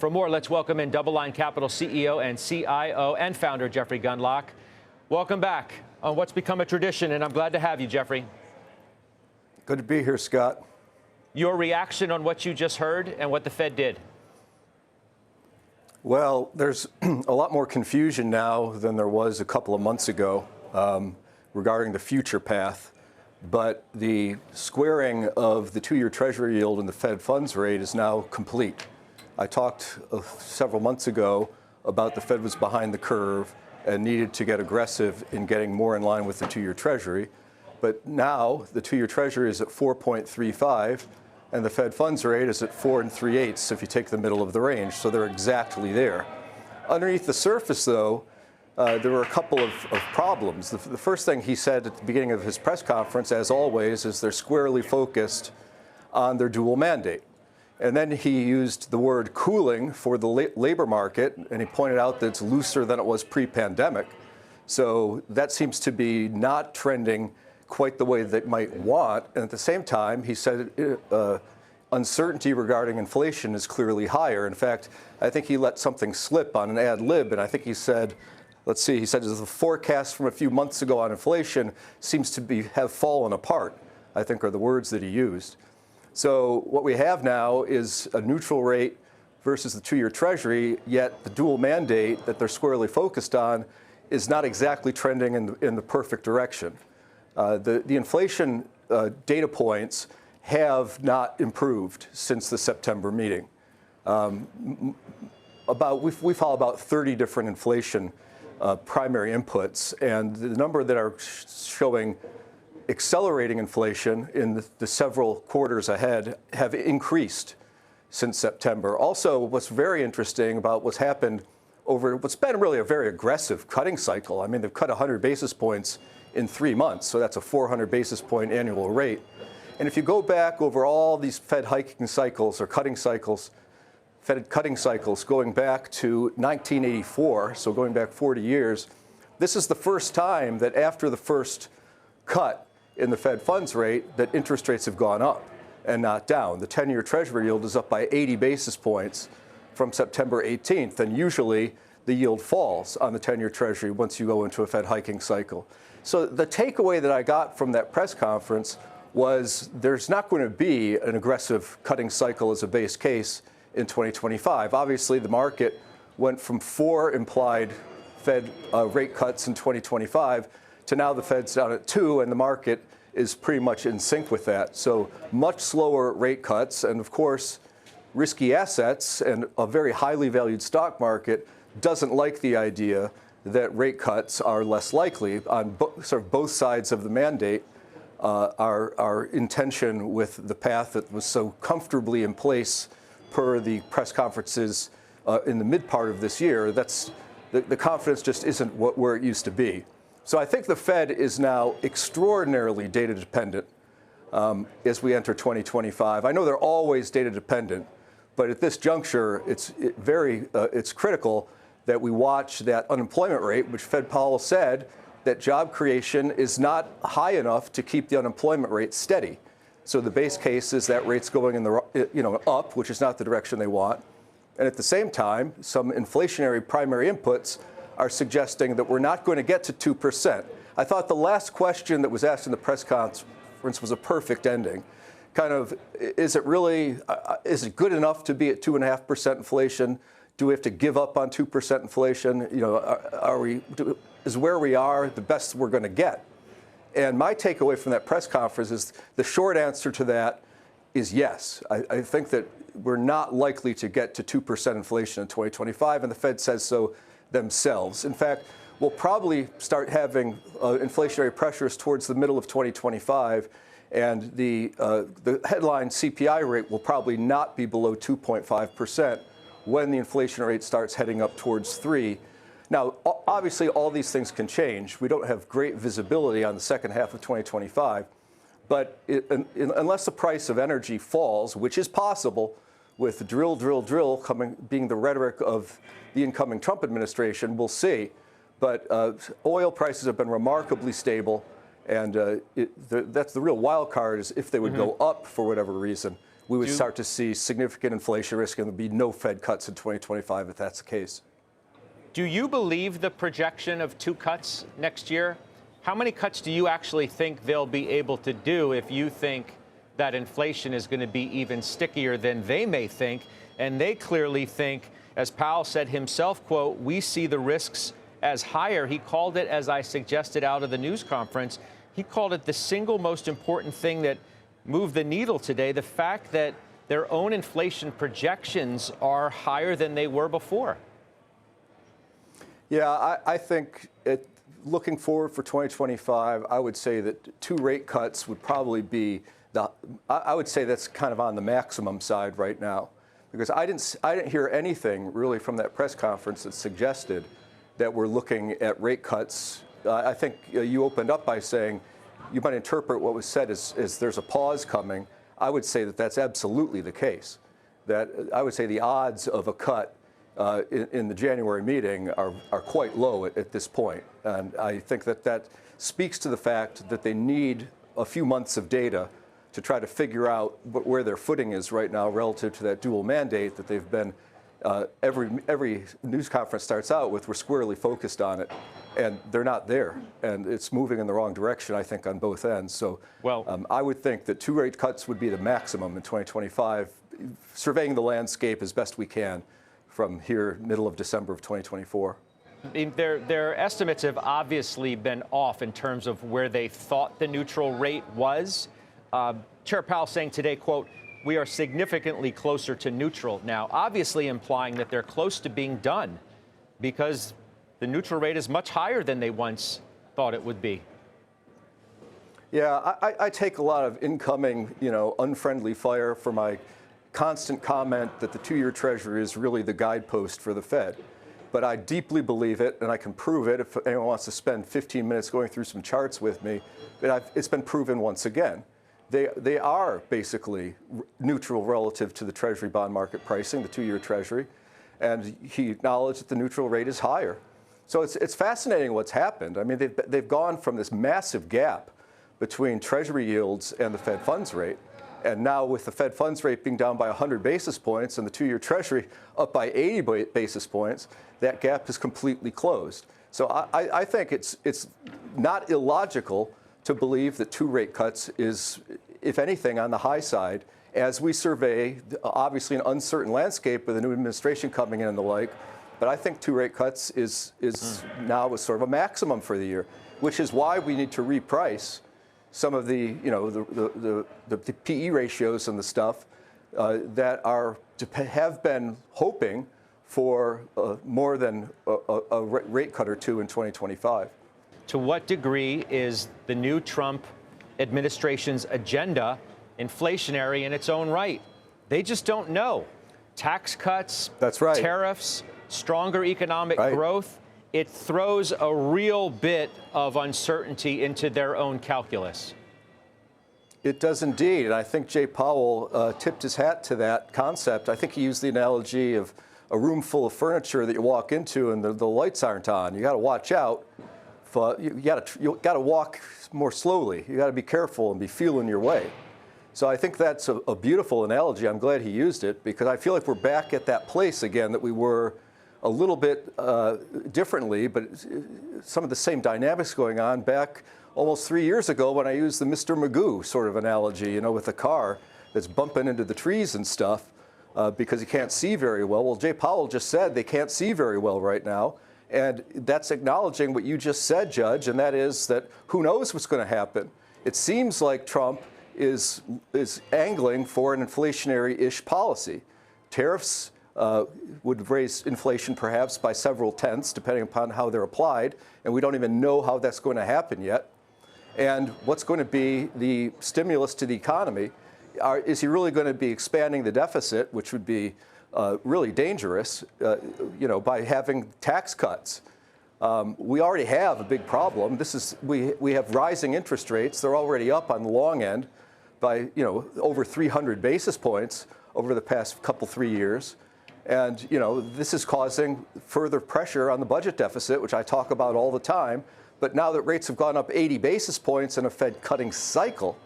For more, let's welcome in DoubleLine Capital CEO and CIO and founder Jeffrey Gundlach. Welcome back on what's become a tradition, and I'm glad to have you, Jeffrey. Good to be here, Scott. Your reaction on what you just heard and what the Fed did? Well, there's a lot more confusion now than there was a couple of months ago regarding the future path. But the squaring of the two-year Treasury yield and the Fed funds rate is now complete. I talked several months ago about the Fed was behind the curve and needed to get aggressive in getting more in line with the two-year Treasury. But now the two-year Treasury is at 4.35, and the Fed funds rate is at 4 3/8 if you take the middle of the range. So they're exactly there. Underneath the surface, though, there were a couple of problems. The first thing he said at the beginning of his press conference, as always, is they're squarely focused on their dual mandate. And then he used the word cooling for the labor market, and he pointed out that it's looser than it was pre-pandemic. So that seems to be not trending quite the way they might want. And at the same time, he said uncertainty regarding inflation is clearly higher. In fact, I think he let something slip on an ad lib, and I think he said, let's see, he said the forecast from a few months ago on inflation seems to have fallen apart, I think are the words that he used. So what we have now is a neutral rate versus the two-year Treasury, yet the dual mandate that they're squarely focused on is not exactly trending in the perfect direction. The inflation data points have not improved since the September meeting. We follow about 30 different inflation primary inputs, and the number that are showing accelerating inflation in the several quarters ahead have increased since September. Also, what's very interesting about what's happened over what's been really a very aggressive cutting cycle. I mean, they've cut 100 basis points in 3 months, so that's a 400 basis point annual rate. And if you go back over all these Fed hiking cycles or cutting cycles, Fed cutting cycles going back to 1984, so going back 40 years, this is the first time that after the first cut in the Fed funds rate that interest rates have gone up and not down. The 10-year Treasury yield is up by 80 basis points from September 18th, and usually the yield falls on the 10-year Treasury once you go into a Fed hiking cycle. So the takeaway that I got from that press conference was there's not going to be an aggressive cutting cycle as a base case in 2025. Obviously, the market went from 4 implied Fed rate cuts in 2025 to now the Fed's down at 2, and the market is pretty much in sync with that. So much slower rate cuts, and of course, risky assets and a very highly valued stock market doesn't like the idea that rate cuts are less likely. On sort of both sides of the mandate are in tension with the path that was so comfortably in place per the press conferences in the mid part of this year. That's the confidence just isn't where it used to be. So I think the Fed is now extraordinarily data dependent as we enter 2025. I know they're always data dependent, but at this juncture, it's critical that we watch that unemployment rate, which Fed Powell said that job creation is not high enough to keep the unemployment rate steady. So the base case is that rate's going in the up, which is not the direction they want. And at the same time, some inflationary primary inputs are suggesting that we're not going to get to 2%. I thought the last question that was asked in the press conference was a perfect ending. Kind of, is it good enough to be at 2.5% inflation? Do we have to give up on 2% inflation? You know, is where we are the best we're going to get? And my takeaway from that press conference is the short answer to that is yes. I think that we're not likely to get to 2% inflation in 2025, and the Fed says so themselves. In fact, we'll probably start having inflationary pressures towards the middle of 2025, and the headline CPI rate will probably not be below 2.5% when the inflation rate starts heading up towards 3%. Now, obviously, all these things can change. We don't have great visibility on the second half of 2025, but unless the price of energy falls, which is possible with drill, drill, drill being the rhetoric of the incoming Trump administration, we'll see. But oil prices have been remarkably stable, and that's the real wild card is if they would go up for whatever reason, we would start to see significant inflation risk, and there'd be no Fed cuts in 2025 if that's the case. Do you believe the projection of 2 cuts next year? How many cuts do you actually think they'll be able to do if you think that inflation is going to be even stickier than they may think? And they clearly think, as Powell said himself, quote, we see the risks as higher. He called it, as I suggested out of the news conference, he called it the single most important thing that moved the needle today, the fact that their own inflation projections are higher than they were before. Yeah, I think looking forward for 2025, I would say that 2 rate cuts would probably be I would say that's kind of on the maximum side right now, because I didn't hear anything really from that press conference that suggested that we're looking at rate cuts. I think you opened up by saying you might interpret what was said as there's a pause coming. I would say that that's absolutely the case. That I would say the odds of a cut in the January meeting are quite low at this point. And I think that speaks to the fact that they need a few months of data to try to figure out where their footing is right now relative to that dual mandate that they've been, every news conference starts out with, we're squarely focused on it. And they're not there. And it's moving in the wrong direction, I think, on both ends. So I would think that 2 rate cuts would be the maximum in 2025, surveying the landscape as best we can from here, middle of December of 2024. Their estimates have obviously been off in terms of where they thought the neutral rate was. Chair Powell saying today, quote, we are significantly closer to neutral now, obviously implying that they're close to being done because the neutral rate is much higher than they once thought it would be. Yeah, I take a lot of incoming, unfriendly fire for my constant comment that the 2-year Treasury is really the guidepost for the Fed. But I deeply believe it, and I can prove it if anyone wants to spend 15 minutes going through some charts with me. It's been proven once again. They are basically neutral relative to the Treasury bond market pricing, the 2-year Treasury, and he acknowledged that the neutral rate is higher. So it's fascinating what's happened. I mean, they've gone from this massive gap between Treasury yields and the Fed funds rate, and now with the Fed funds rate being down by 100 basis points and the 2-year Treasury up by 80 basis points, that gap is completely closed. So I think it's not illogical to believe that 2 rate cuts is, if anything, on the high side as we survey, obviously, an uncertain landscape with a new administration coming in and the like. But I think 2 rate cuts is now sort of a maximum for the year, which is why we need to reprice some of the, the PE ratios and the stuff that have been hoping for more than a rate cut or 2 in 2025. To what degree is the new Trump administration's agenda inflationary in its own right? They just don't know. Tax cuts, that's right, tariffs, stronger economic growth. It throws a real bit of uncertainty into their own calculus. It does indeed. And I think Jay Powell tipped his hat to that concept. I think he used the analogy of a room full of furniture that you walk into and the lights aren't on. You got to watch out. You got to walk more slowly. You got to be careful and be feeling your way. So I think that's a beautiful analogy. I'm glad he used it because I feel like we're back at that place again that we were a little bit differently, but some of the same dynamics going on back almost 3 years ago when I used the Mr. Magoo sort of analogy, with the car that's bumping into the trees and stuff because you can't see very well. Well, Jay Powell just said they can't see very well right now. And that's acknowledging what you just said, Judge, and that is that who knows what's going to happen. It seems like Trump is angling for an inflationary-ish policy. Tariffs would raise inflation perhaps by several tenths, depending upon how they're applied, and we don't even know how that's going to happen yet. And what's going to be the stimulus to the economy? Is he really going to be expanding the deficit, which would be really dangerous, by having tax cuts? We already have a big problem. We have rising interest rates. They're already up on the long end by over 300 basis points over the past 3 years. And this is causing further pressure on the budget deficit, which I talk about all the time. But now that rates have gone up 80 basis points in a Fed cutting cycle,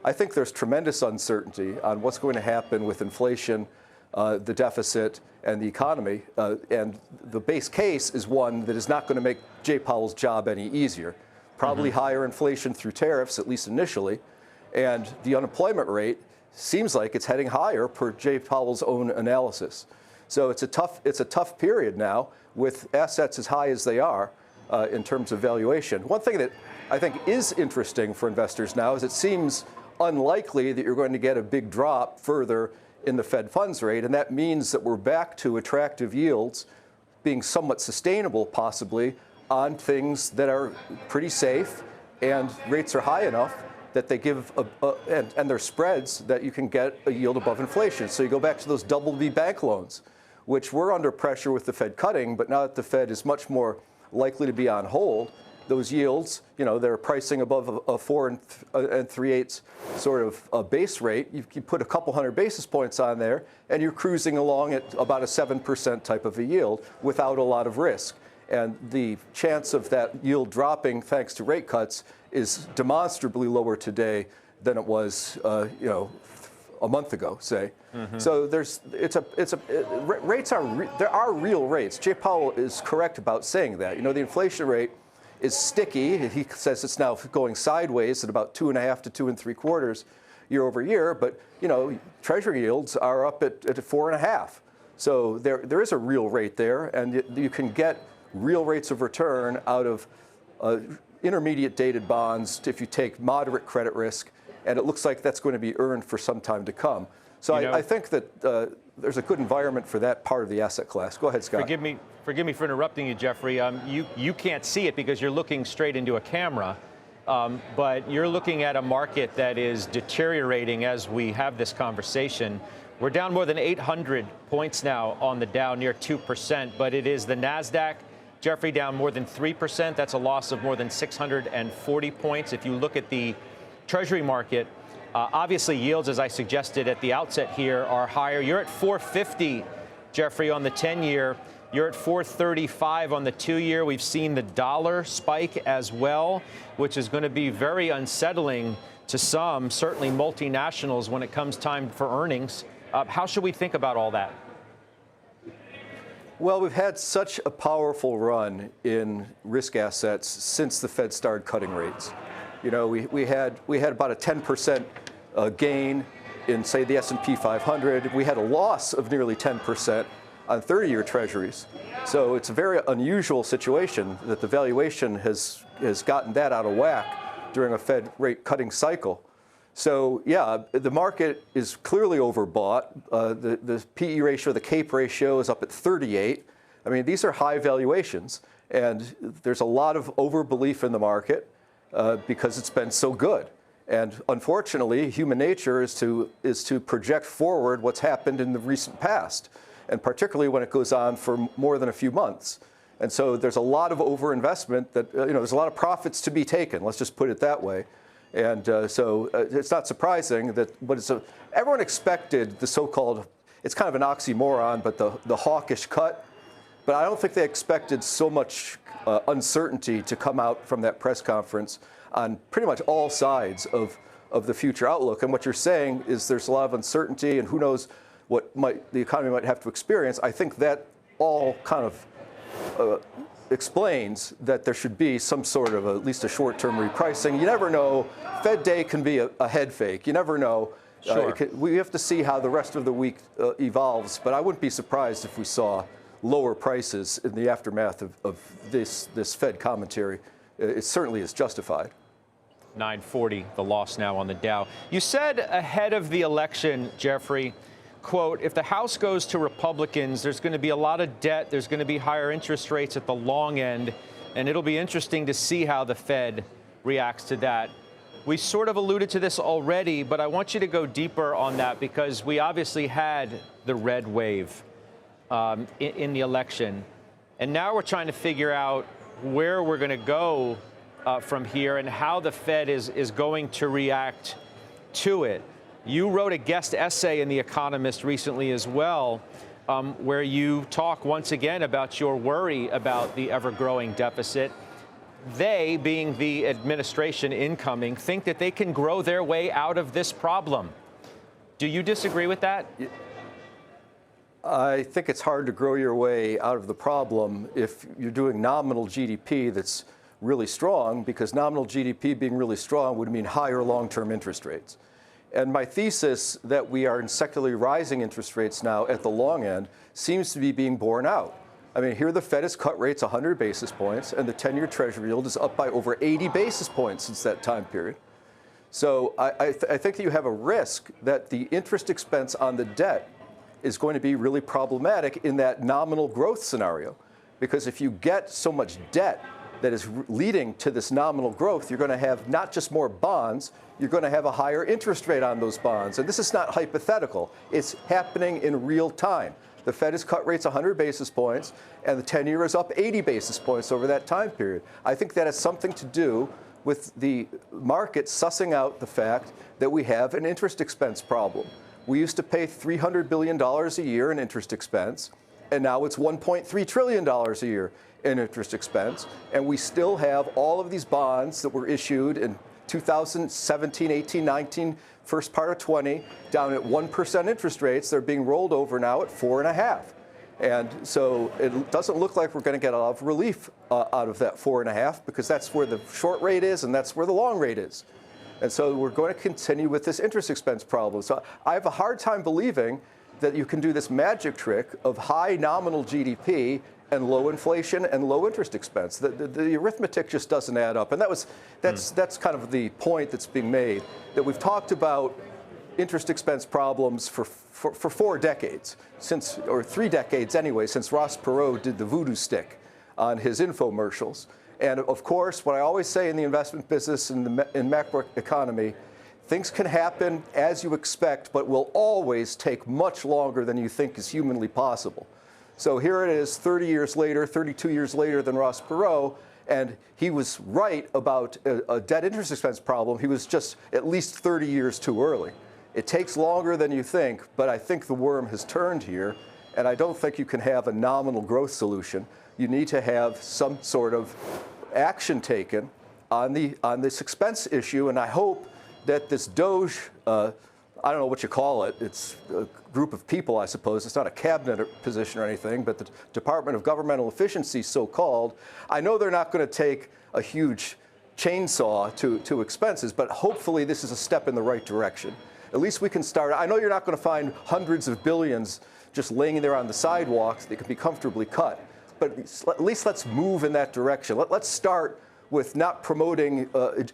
I think there's tremendous uncertainty on what's going to happen with inflation, the deficit, and the economy. And the base case is one that is not going to make Jay Powell's job any easier. Probably higher inflation through tariffs, at least initially. And the unemployment rate seems like it's heading higher per Jay Powell's own analysis. So it's a tough period now with assets as high as they are in terms of valuation. One thing that I think is interesting for investors now is it seems unlikely that you're going to get a big drop further in the Fed funds rate, and that means that we're back to attractive yields being somewhat sustainable possibly on things that are pretty safe and rates are high enough that they give and their spreads that you can get a yield above inflation. So you go back to those BB bank loans, which were under pressure with the Fed cutting, but now that the Fed is much more likely to be on hold, those yields, they're pricing above a 4 3/8 sort of a base rate. You put a couple hundred basis points on there, and you're cruising along at about a 7% type of a yield without a lot of risk. And the chance of that yield dropping thanks to rate cuts is demonstrably lower today than it was, a month ago, say. So rates there are real rates. Jay Powell is correct about saying that. The inflation rate is sticky. He says it's now going sideways at about 2.5 to 2 3/4 year over year. But Treasury yields are up at 4.5. So there is a real rate there, and you can get real rates of return out of intermediate dated bonds if you take moderate credit risk, and it looks like that's going to be earned for some time to come. So I think that there's a good environment for that part of the asset class. Go ahead, Scott. Forgive me for interrupting you, Jeffrey. You can't see it because you're looking straight into a camera, but you're looking at a market that is deteriorating as we have this conversation. We're down more than 800 points now on the Dow, near 2%, but it is the NASDAQ, Jeffrey, down more than 3%. That's a loss of more than 640 points. If you look at the Treasury market, obviously yields, as I suggested at the outset here, are higher. You're at 450, Jeffrey, on the 10-year. You're at 435 on the 2-year. We've seen the dollar spike as well, which is going to be very unsettling to some, certainly multinationals, when it comes time for earnings. How should we think about all that? Well, we've had such a powerful run in risk assets since the Fed started cutting rates. We had about a 10% gain in, say, the S&P 500. We had a loss of nearly 10% on 30-year Treasuries. So it's a very unusual situation that the valuation has gotten that out of whack during a Fed rate cutting cycle. So, yeah, the market is clearly overbought. The PE ratio, the CAPE ratio is up at 38. I mean, these are high valuations, and there's a lot of overbelief in the market because it's been so good. And unfortunately, human nature is to project forward what's happened in the recent past, and particularly when it goes on for more than a few months. And so there's a lot of overinvestment that, there's a lot of profits to be taken. Let's just put it that way. And so it's not surprising that everyone expected the so-called, it's kind of an oxymoron, but the hawkish cut. But I don't think they expected so much uncertainty to come out from that press conference on pretty much all sides of the future outlook. And what you're saying is there's a lot of uncertainty, and who knows what the economy might have to experience. I think that all kind of explains that there should be some sort of at least a short-term repricing. You never know. Fed day can be a head fake. You never know. Sure. We have to see how the rest of the week evolves, but I wouldn't be surprised if we saw lower prices in the aftermath of this Fed commentary. It certainly is justified. 940, the loss now on the Dow. You said ahead of the election, Jeffrey, quote, if the House goes to Republicans, there's going to be a lot of debt, there's going to be higher interest rates at the long end, and it'll be interesting to see how the Fed reacts to that. We sort of alluded to this already, but I want you to go deeper on that because we obviously had the red wave in the election, and now we're trying to figure out where we're going to go from here and how the Fed is going to react to it. You wrote a guest essay in The Economist recently as well, where you talk once again about your worry about the ever-growing deficit. they, being the administration incoming, think that they can grow their way out of this problem. Do you disagree with that? I think it's hard to grow your way out of the problem if you're doing nominal GDP that's really strong, because nominal GDP being really strong would mean higher long-term interest rates. And my thesis that we are in secularly rising interest rates now at the long end seems to be being borne out. I mean, here the Fed has cut rates 100 basis points, and the 10-year Treasury yield is up by over 80 basis points since that time period. So I think that you have a risk that the interest expense on the debt is going to be really problematic in that nominal growth scenario. Because if you get so much debt that is leading to this nominal growth, you're going to have not just more bonds, you're going to have a higher interest rate on those bonds. And this is not hypothetical. It's happening in real time. The Fed has cut rates 100 basis points, and the 10-year is up 80 basis points over that time period. I think that has something to do with the market sussing out the fact that we have an interest expense problem. We used to pay $300 billion a year in interest expense, and now it's $1.3 trillion a year in interest expense. And we still have all of these bonds that were issued in 2017, 18, 19, first part of 20, down at 1% interest rates. They're being rolled over now at 4.5%. And so it doesn't look like we're going to get a lot of relief out of that 4.5%, because that's where the short rate is and that's where the long rate is. And so we're going to continue with this interest expense problem. So I have a hard time believing that you can do this magic trick of high nominal GDP and low inflation and low interest expense. The arithmetic just doesn't add up. And that's kind of the point that's being made, that we've talked about interest expense problems for 4 decades, or 3 decades anyway, since Ross Perot did the voodoo stick on his infomercials. And of course, what I always say in the investment business and in macro economy, things can happen as you expect, but will always take much longer than you think is humanly possible. So here it is 30 years later, 32 years later than Ross Perot, and he was right about a debt interest expense problem. He was just at least 30 years too early. It takes longer than you think, but I think the worm has turned here, and I don't think you can have a nominal growth solution. You need to have some sort of action taken on this expense issue, and I hope that this Doge, I don't know what you call it, it's a group of people, I suppose. It's not a cabinet position or anything, but the Department of Governmental Efficiency, so-called. I know they're not going to take a huge chainsaw to expenses, but hopefully this is a step in the right direction. At least we can start. I know you're not going to find hundreds of billions just laying there on the sidewalks that can be comfortably cut, but at least let's move in that direction. Let's start with not promoting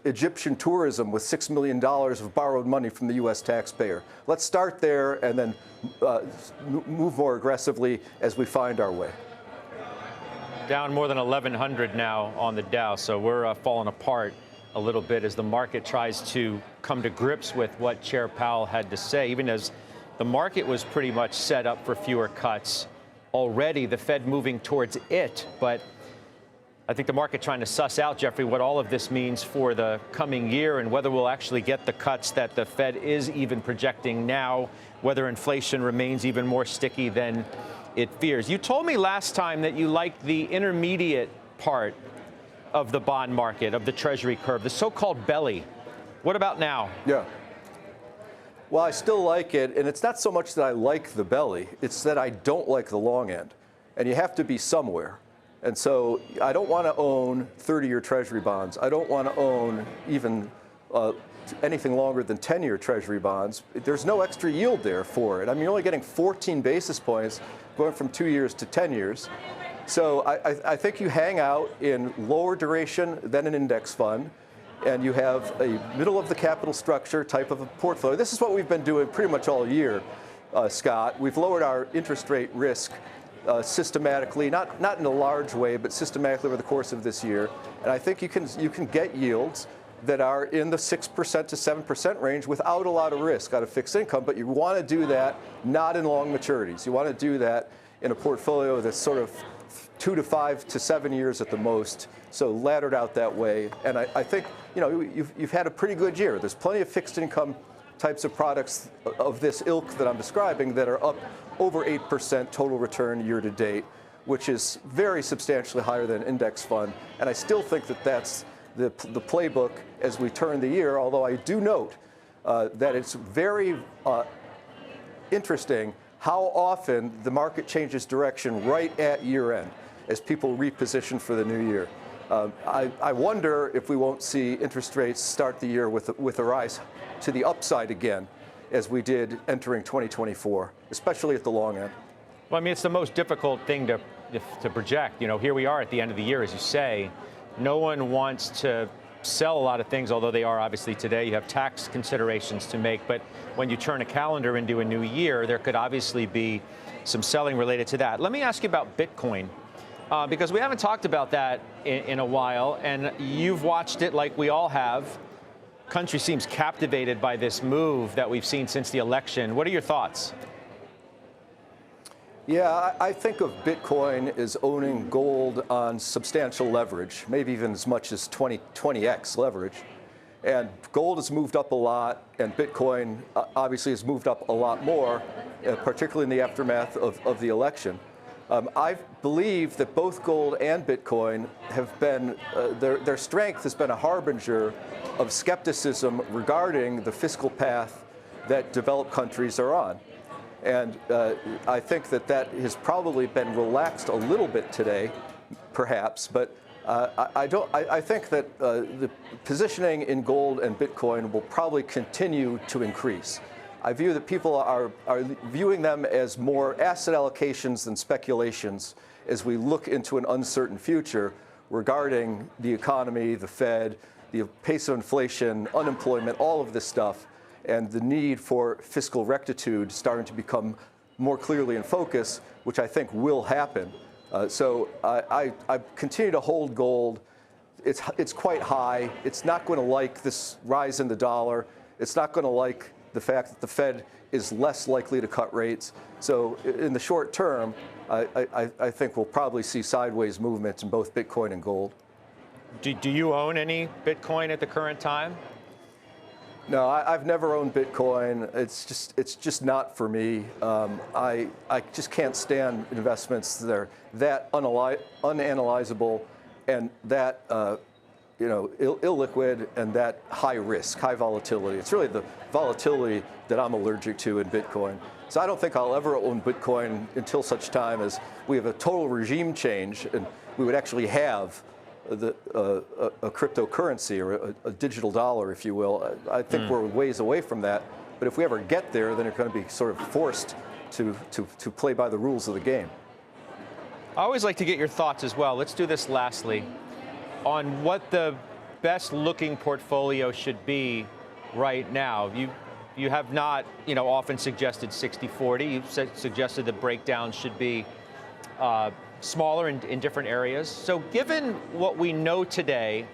Egyptian tourism with $6 million of borrowed money from the U.S. taxpayer. Let's start there and then move more aggressively as we find our way. Down more than 1,100 now on the Dow, so we're falling apart a little bit as the market tries to come to grips with what Chair Powell had to say, even as the market was pretty much set up for fewer cuts already, the Fed moving towards it. But I think the market trying to suss out, Jeffrey, what all of this means for the coming year and whether we'll actually get the cuts that the Fed is even projecting now, whether inflation remains even more sticky than it fears. You told me last time that you liked the intermediate part of the bond market, of the Treasury curve, the so-called belly. What about now? Yeah. Well, I still like it, and it's not so much that I like the belly, it's that I don't like the long end. And you have to be somewhere. And so I don't want to own 30-year Treasury bonds. I don't want to own even anything longer than 10-year Treasury bonds. There's no extra yield there for it. I mean, you're only getting 14 basis points going from 2 years to 10 years. So I think you hang out in lower duration than an index fund, and you have a middle of the capital structure type of a portfolio. This is what we've been doing pretty much all year, Scott. We've lowered our interest rate risk systematically, not in a large way, but systematically over the course of this year. And I think you can get yields that are in the 6% to 7% range without a lot of risk out of fixed income. But you want to do that not in long maturities. You want to do that in a portfolio that's sort of 2 to 5 to 7 years at the most, so laddered out that way. And I think you've had a pretty good year. There's plenty of fixed income types of products of this ilk that I'm describing that are up over 8% total return year to date. which is very substantially higher than an index fund. And I still think that that's the playbook as we turn the year, although I do note that it's very interesting how often the market changes direction right at year end as people reposition for the new year. I wonder if we won't see interest rates start the year with a rise to the upside again, as we did entering 2024, especially at the long end. Well, I mean, it's the most difficult thing to project. You know, here we are at the end of the year, as you say. No one wants to sell a lot of things, although they are obviously today. You have tax considerations to make. But when you turn a calendar into a new year, there could obviously be some selling related to that. Let me ask you about Bitcoin, because we haven't talked about that in a while. And you've watched it like we all have. Country seems captivated by this move that we've seen since the election. What are your thoughts? Yeah, I think of Bitcoin as owning gold on substantial leverage, maybe even as much as 20x leverage. And gold has moved up a lot, and Bitcoin obviously has moved up a lot more, particularly in the aftermath of the election. I believe that both gold and Bitcoin have been, their strength has been a harbinger of skepticism regarding the fiscal path that developed countries are on. And I think that has probably been relaxed a little bit today, perhaps, but I think that the positioning in gold and Bitcoin will probably continue to increase. I view that people are viewing them as more asset allocations than speculations as we look into an uncertain future regarding the economy, the Fed, the pace of inflation, unemployment, all of this stuff, and the need for fiscal rectitude starting to become more clearly in focus, which I think will happen. So I continue to hold gold. It's quite high. It's not going to like this rise in the dollar. It's not going to like the fact that the Fed is less likely to cut rates. So in the short term, I think we'll probably see sideways movements in both Bitcoin and gold. Do you own any Bitcoin at the current time? No, I've never owned Bitcoin. It's just not for me. I just can't stand investments that are that unanalyzable and that illiquid and that high risk, high volatility. It's really the volatility that I'm allergic to in Bitcoin. So I don't think I'll ever own Bitcoin until such time as we have a total regime change and we would actually have a cryptocurrency or a digital dollar, if you will. I think we're ways away from that. But if we ever get there, then it's going to be sort of forced to play by the rules of the game. I always like to get your thoughts as well. Let's do this lastly on what the best looking portfolio should be right now. You have not, often suggested 60-40. You've suggested the breakdown should be smaller in different areas. So given what we know today,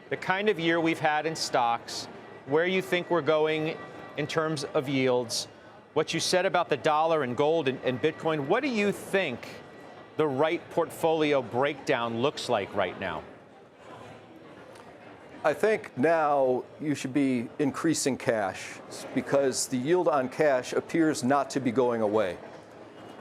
the kind of year we've had in stocks, where you think we're going in terms of yields, what you said about the dollar and gold and Bitcoin, what do you think the right portfolio breakdown looks like right now? I think now you should be increasing cash because the yield on cash appears not to be going away.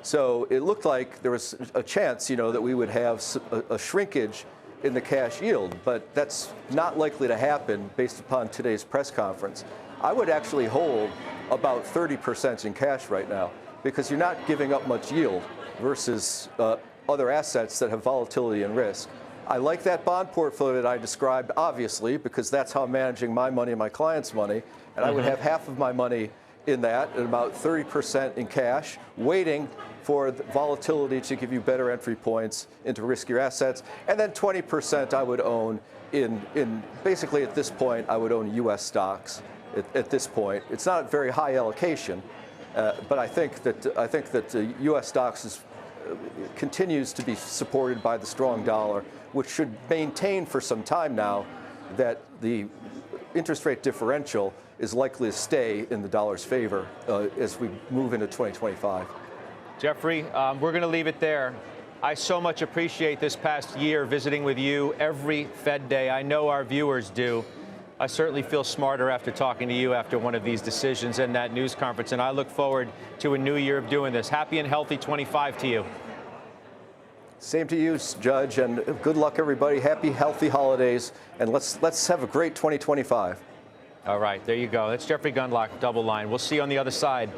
So it looked like there was a chance, that we would have a shrinkage in the cash yield, but that's not likely to happen based upon today's press conference. I would actually hold about 30% in cash right now because you're not giving up much yield versus other assets that have volatility and risk. I like that bond portfolio that I described, obviously, because that's how I'm managing my money and my clients' money, and I would have half of my money in that and about 30% in cash, waiting for the volatility to give you better entry points into riskier assets. And then 20% I would own in basically at this point, I would own U.S. stocks at this point. It's not a very high allocation, but I think that U.S. stocks continues to be supported by the strong dollar, which should maintain for some time now that the interest rate differential is likely to stay in the dollar's favor as we move into 2025. Jeffrey, we're going to leave it there. I so much appreciate this past year visiting with you every Fed day. I know our viewers do. I certainly feel smarter after talking to you after one of these decisions and that news conference, and I look forward to a new year of doing this. Happy and healthy 25 to you. Same to you, Judge, and good luck, everybody. Happy, healthy holidays, and let's have a great 2025. All right, there you go. That's Jeffrey Gundlach, DoubleLine. We'll see you on the other side.